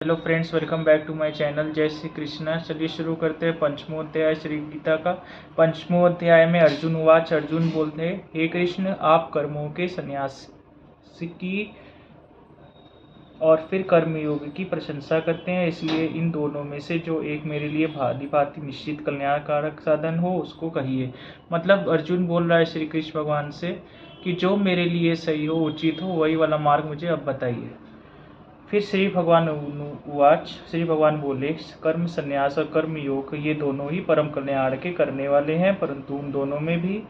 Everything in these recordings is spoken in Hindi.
Hello friends, welcome back to my channel. जय श्री कृष्णा। चलिए शुरू करते हैं पंचमोध्याय श्री गीता का। पंचमोध्याय में अर्जुन उवाच, अर्जुन बोलते हैं, हे कृष्ण, आप कर्मों के संन्यास की और फिर कर्मयोग की प्रशंसा करते हैं, इसलिए इन दोनों में से जो एक मेरे लिए भांति भांति निश्चित कल्याणकारक साधन हो उसको कहिए। मतलब अर्जुन बोल रहा है श्री कृष्ण भगवान से कि जो मेरे लिए सही हो, उचित हो, वही वाला मार्ग मुझे अब बताइए। फिर श्री भगवान उवाच, श्री भगवान बोले, कर्म संन्यास और कर्म योग ये दोनों ही परम कल्याण के करने वाले हैं, परंतु उन दोनों में भी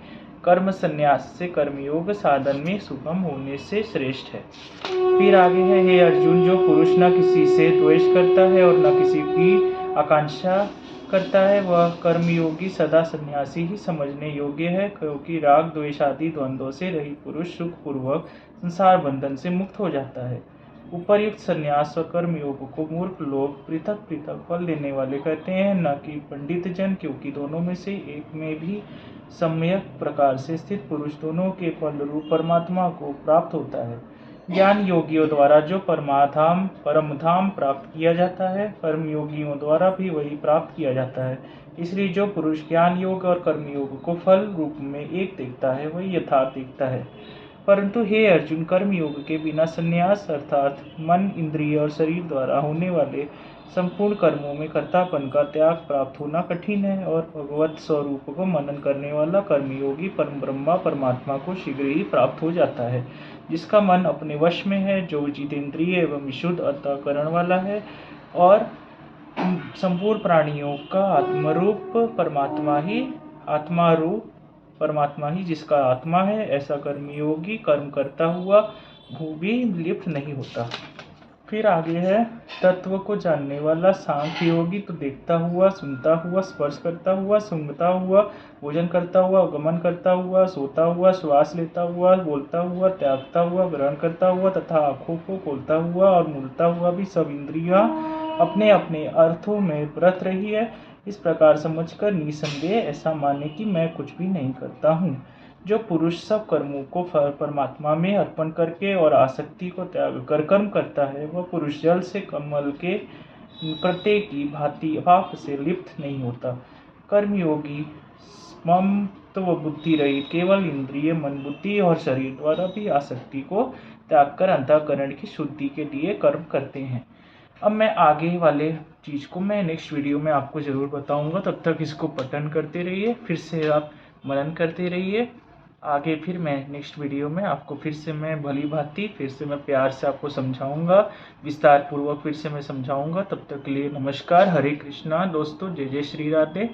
कर्म संन्यास से कर्मयोग साधन में सुगम होने से श्रेष्ठ है। फिर आगे है, हे अर्जुन, जो पुरुष न किसी से द्वेष करता है और न किसी की आकांक्षा करता है, वह कर्मयोगी सदा सन्यासी ही समझने योग्य है, क्योंकि राग द्वेष आदि द्वंद्वों से रहित पुरुष सुख पूर्वक संसार बंधन से मुक्त हो जाता है। उपर्युक्त संन्यास और कर्मयोग को मूर्ख लोग पृथक पृथक फल देने वाले कहते हैं, न कि पंडित जन, क्योंकि दोनों में से एक में भी सम्यक प्रकार से स्थित पुरुष दोनों के फल रूप परमात्मा को प्राप्त होता है। ज्ञान योगियों द्वारा जो परम धाम प्राप्त किया जाता है, कर्मयोगियों द्वारा भी वही प्राप्त किया जाता है। इसलिए जो पुरुष ज्ञान योग और कर्मयोग को फल रूप में एक देखता है, वही यथार्थ देखता है। परंतु हे अर्जुन, कर्म योग के बिना संन्यास अर्थात मन, इंद्रिय और शरीर द्वारा होने वाले संपूर्ण कर्मों में कर्तापन का त्याग प्राप्त होना कठिन है, और भगवत स्वरूप को मनन करने वाला कर्मयोगी परम ब्रह्मा परमात्मा को शीघ्र ही प्राप्त हो जाता है, जिसका मन अपने वश में है, जो जितेंद्रिय एवं विशुद्ध अंतःकरण वाला है और संपूर्ण प्राणियों का परमात्मा ही जिसका आत्मा है, ऐसा कर्मयोगी कर्म करता हुआ भी लिप्त नहीं होता। फिर आगे है, तत्व को जानने वाला सांख्य योगी तो देखता हुआ, सुनता हुआ, स्पर्श करता हुआ, सूंघता हुआ, भोजन करता हुआ, गमन करता हुआ, सोता हुआ, श्वास लेता हुआ, बोलता हुआ, त्यागता हुआ, ग्रहण करता हुआ तथा आंखों को खोलता हुआ और मूलता हुआ भी सब इंद्रियां अपने अपने अर्थों में रत रही है, इस प्रकार समझकर निसंदेह ऐसा माने कि मैं कुछ भी नहीं करता हूँ। जो पुरुष सब कर्मों को परमात्मा में अर्पण करके और आसक्ति को त्याग कर कर्म करता है, वह पुरुष जल से कमल के प्रत्यय की भांति पाप से लिप्त नहीं होता। कर्मयोगी ममत्व बुद्धि रहित केवल इंद्रिय, मन, बुद्धि और शरीर द्वारा भी आसक्ति को त्याग कर अंतःकरण की शुद्धि के लिए कर्म करते हैं। अब मैं आगे वाले चीज़ को मैं नेक्स्ट वीडियो में आपको ज़रूर बताऊंगा। तब तक इसको पठन करते रहिए, फिर से आप मनन करते रहिए। आगे फिर मैं नेक्स्ट वीडियो में आपको फिर से मैं भली भांति फिर से मैं प्यार से आपको समझाऊंगा, विस्तार पूर्वक फिर से मैं समझाऊंगा। तब तक के लिए नमस्कार, हरे कृष्णा दोस्तों, जय जय श्री राधे।